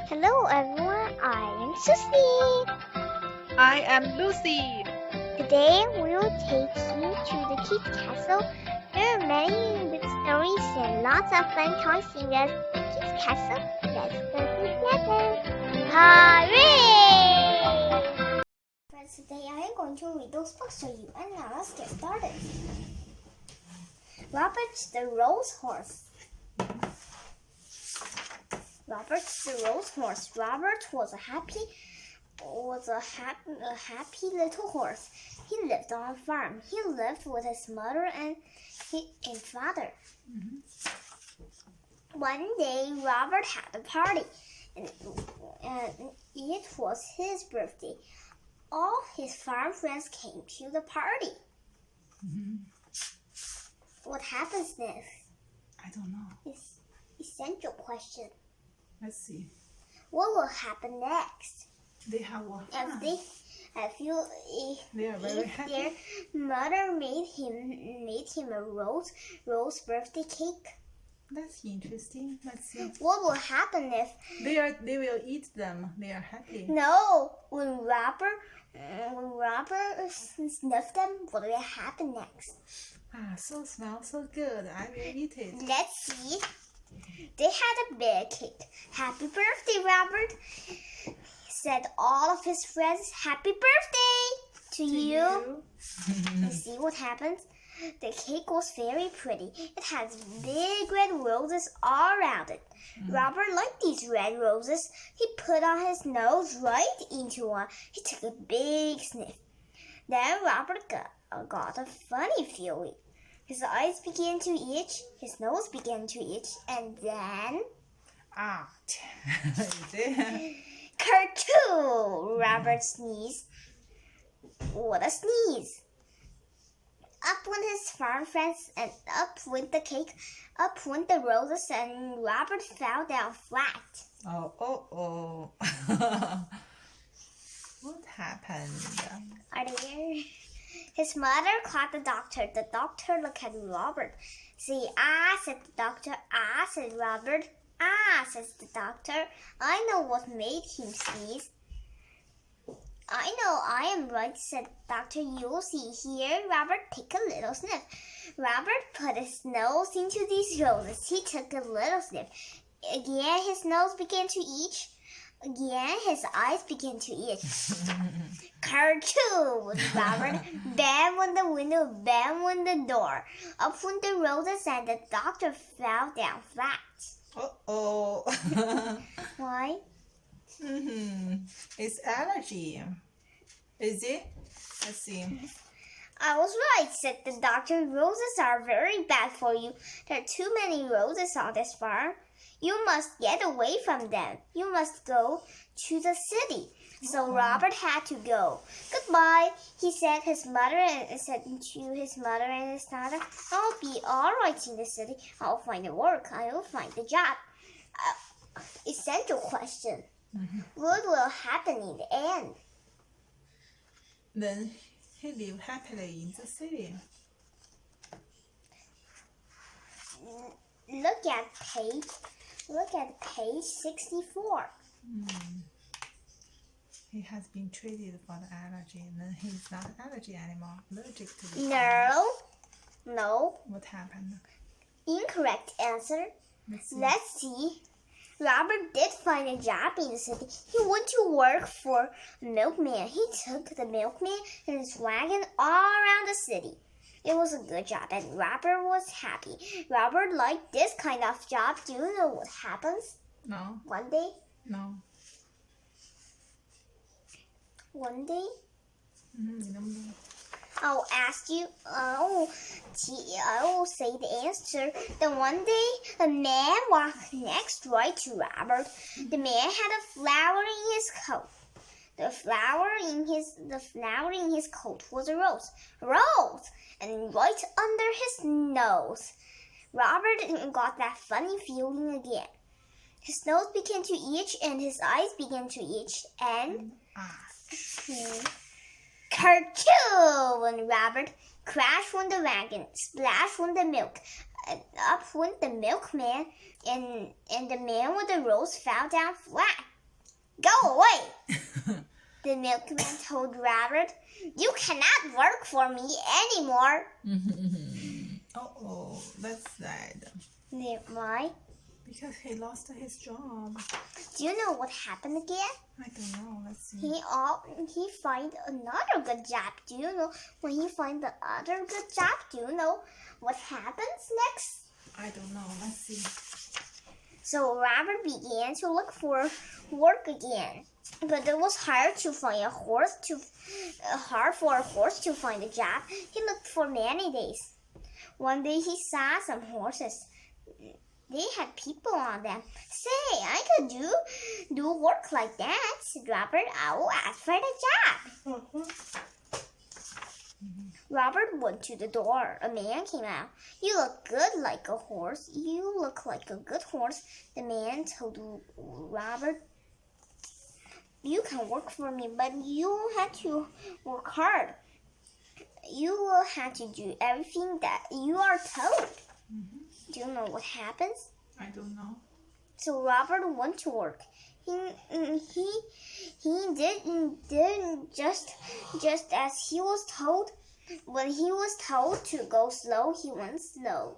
Hello everyone, I am Susie. I am Lucy. Today we will take you to the Kids Castle. There are many good stories and lots of fun toys in the Kids Castle. Let's go together. Hooray! Friends, today I am going to read those books to you, and now let's get started. Robert the Rose Horse. Robert the Rose Horse. Robert was a happy little horse. He lived on a farm. He lived with his mother and father. One day, Robert had a party, and it was his birthday. All his farm friends came to the party. What happens next? I don't know. It's essential question. Let's see. What will happen next? They have a fun. They are very happy. Their mother made him a rose birthday cake. That's interesting. Let's see. What will happen if they will eat them? They are happy. No, when Robert sniffed them, what will happen next? So smells so good. I will eat it. Let's see. They had a big cake. Happy birthday, Robert! Said all of his friends. Happy birthday to you. And see what happens? The cake was very pretty. It has big red roses all around it. Robert liked these red roses. He put on his nose right into one. He took a big sniff. Then Robert got a funny feeling. His eyes began to itch, his nose began to itch, and then... Kerchoo! Robert sneezed. What a sneeze! Up went his farm friends, and up went the cake, up went the roses, and Robert fell down flat. Oh. What happened? Are they here? His mother called the doctor. The doctor looked at Robert. See, said the doctor. Said Robert. Says the doctor. I know what made him sneeze. I know I am right, said the doctor. You'll see here. Robert, take a little sniff. Robert put his nose into these roses. He took a little sniff. Again, his nose began to itch. Again, his eyes began to itch. Kerchoo! Was Robert. Bam went the window, bam went the door. Up went the roses, and the doctor fell down flat. Why? It's allergy. Is it? Let's see. I was right, said the doctor. Roses are very bad for you. There are too many roses on this farm. You must get away from them. You must go to the city. So Robert had to go. Goodbye, he said. Said to his mother and his father, I'll be all right in the city. I'll find a work. I will find a job. Essential question. What will happen in the end? Then he lived happily in the city. Look at page 64. He has been treated for the allergy, and then he's not allergic anymore. Allergic to the No. What happened? Incorrect answer. Let's see. Robert did find a job in the city. He went to work for a milkman. He took the milkman in his wagon all around the city. It was a good job, and Robert was happy. Robert liked this kind of job. Do you know what happens? No. One day? No. One day? No. I'll ask you. I will say the answer. Then one day, a man walked next right to Robert. The man had a flower in his coat. The flower in his coat was a rose. And right under his nose. Robert got that funny feeling again. His nose began to itch, and his eyes began to itch, and... Kerchoo! Went Robert. Crash went the wagon. Splash went the milk. Up went the milkman, and the man with the rose fell down flat. Go away! The milkman told Rabbit, you cannot work for me anymore. Oh, that's sad. Why? Because he lost his job. Do you know what happened again? I don't know. Let's see. He find another good job. Do you know when he find the other good job? Do you know what happens next? I don't know. Let's see. So Rabbit began to look for work again, but it was hard for a horse to find a job. He looked for many days. One day he saw some horses. They had people on them. Say, I could do work like that, said Robert. I will ask for the job. Robert went to the door. A man came out. You look good like a horse. You look like a good horse. The man told Robert, you can work for me, but you will have to work hard. You will have to do everything that you are told. Do you know what happens? I don't know. So Robert went to work. He did just as he was told. When he was told to go slow, he went slow.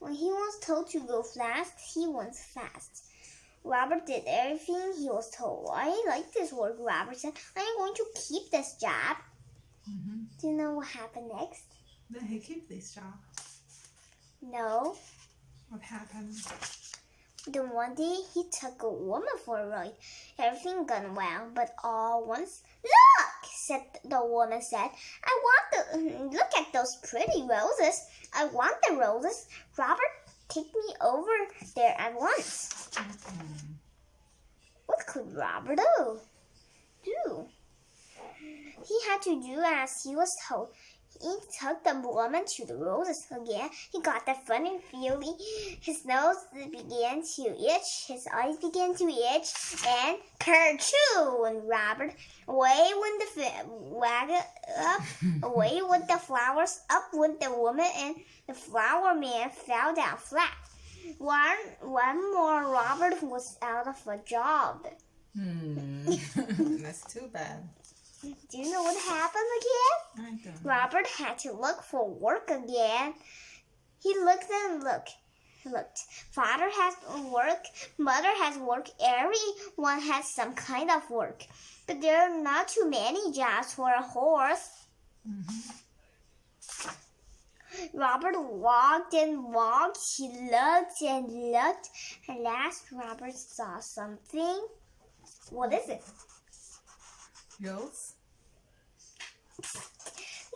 When he was told to go fast, he went fast. Robert did everything he was told. I like this work, Robert said. I'm going to keep this job. Do you know what happened next? Then he kept this job. No. What happened? Then one day he took a woman for a ride. Everything gone well, but all once, look, said the woman said, I want to look at those pretty roses. I want the roses. Robert, take me over there at once. What could Robert do? He had to do as he was told. He took the woman to the roses again. He got the funny feeling. His nose began to itch. His eyes began to itch. And kerchoo! Went Robert. Away went the wagon up. Away went the flowers. Up went the woman, and the flower man fell down flat. One more, Robert was out of a job. That's too bad. Do you know what happened again? I don't know. Robert had to look for work again. He looked and looked. Father has work, mother has work, everyone has some kind of work. But there are not too many jobs for a horse. Robert walked and walked. He looked and looked. At last, Robert saw something. What is it? Rose?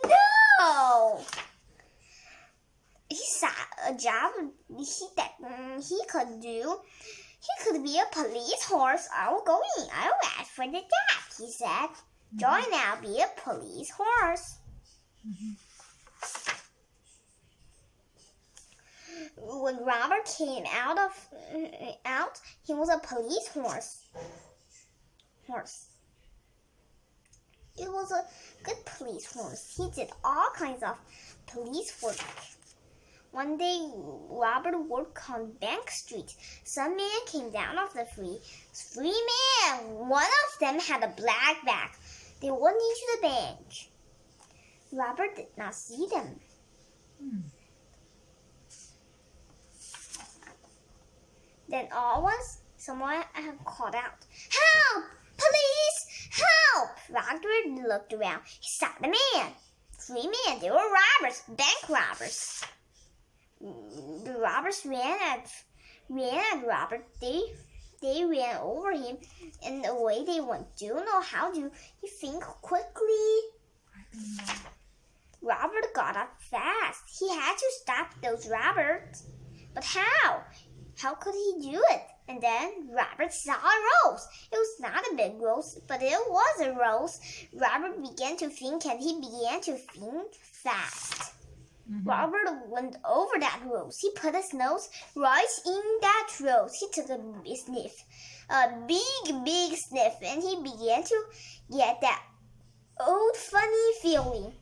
No! He saw a job he could do. He could be a police horse. I will go in. I will ask for the job, he said. Join now, be a police horse. When Robert came out, he was a police horse. It was a good police horse. He did all kinds of police work. One day, Robert worked on Bank Street. Some men came down off the free men. One of them had a black bag. They went into the bank. Robert did not see them. Then all at once, someone called out, "Help! Police! Help!" Robert looked around. He saw the man. 3 men. They were robbers, bank robbers. The robbers ran at Robert. They ran over him, and away they went. Do you know how do you think quickly? I don't know. Robert got up fast. He had to stop those robbers. But how? How could he do it? And then Robert saw a rose. It was not a big rose, but it was a rose. Robert began to think, and he began to think fast. Robert went over that rose. He put his nose right in that rose. He took a sniff, a big sniff, and he began to get that old funny feeling.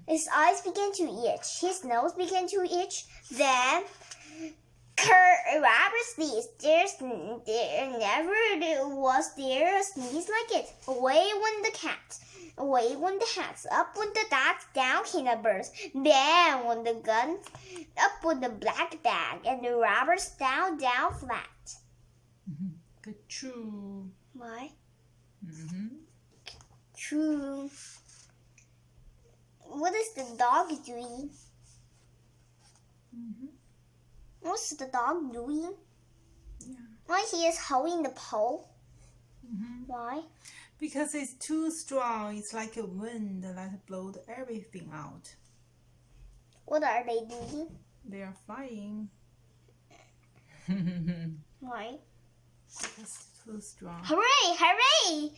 His eyes began to itch. His nose began to itch. Then Robert sneezed. There never was there a sneeze like it. Away went the cat. Away went the hats. Up went the dogs. Down came the birds. Bang went the gun. Up went the black bag. And the robbers down flat. Good. True. Why? True. What is the dog doing? What's the dog doing? Yeah. Why he is holding the pole? Why? Because it's too strong. It's like a wind that blows everything out. What are they doing? They are flying. Why? Because it's too strong. Hooray! Hooray!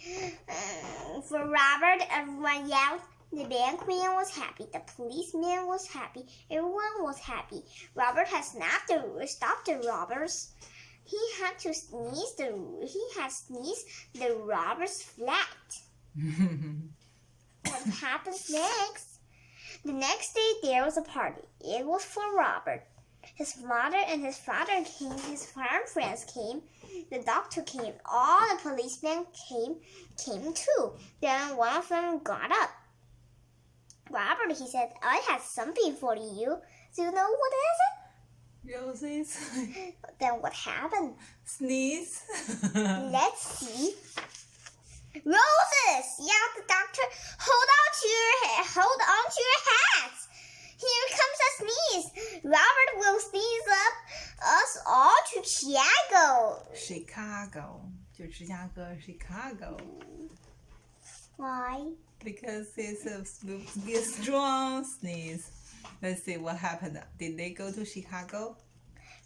For Robert, everyone yelled. The bankman was happy. The policeman was happy. Everyone was happy. Robert had stopped the robbers. He had sneezed the robbers flat. What happens next? The next day there was a party. It was for Robert. His mother and his father came. His farm friends came. The doctor came. All the policemen came too. Then one of them got up. Robert, he said, I have something for you. Do you know what is it? Roses. Then what happened? Sneeze. Let's see. Roses! Yelled the doctor. Hold on to your hats. Here comes a sneeze. Robert will sneeze up us all to Chicago. Chicago. 就芝加哥 Chicago. Why? Because it's a strong sneeze. Let's see what happened. Did they go to Chicago?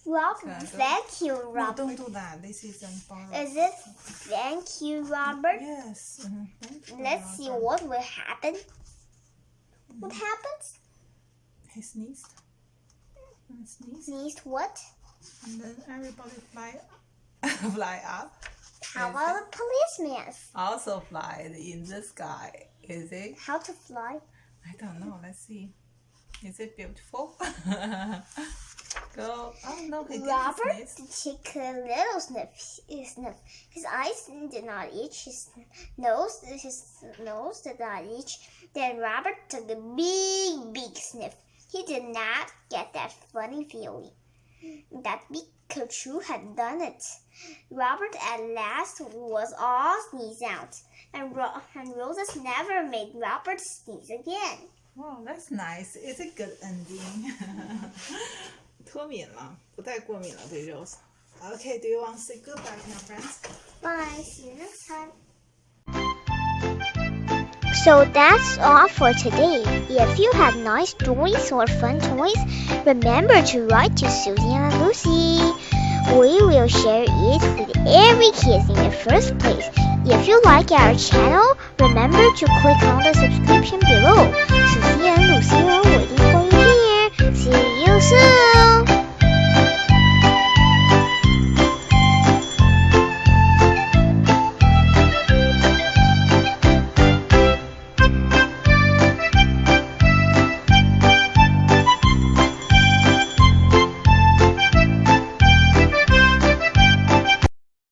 Thank you, No, Robert. don't do that. This is embarrassing. Is it thank you, Robert? Yes. Thank you, Let's see Robert. what will happen. What happens? He sneezed. And sneezed. Sneezed what? And then everybody fly up. How about the policeman? Also fly in the sky. Is it? How to fly? I don't know. Let's see. Is it beautiful? Go. Oh no, he didn't Robert sneeze. took a little sniff. His eyes did not itch. His nose did not itch. Then Robert took a big sniff. He did not get that funny feeling. That Pikachu had done it. Robert at last was all sneezed out, and Roses never made Robert sneeze again. Wow, that's nice. It's a good ending. 脱敏了，不再过敏了对 Rose. Okay, do you want to say goodbye to your friends? Bye. See you next time. So that's all for today. If you have nice toys or fun toys, remember to write to Susie and Lucy. We will share it with every kid in the first place. If you like our channel, remember to click on the subscription below. Susie and Lucy are waiting for you here. See you soon!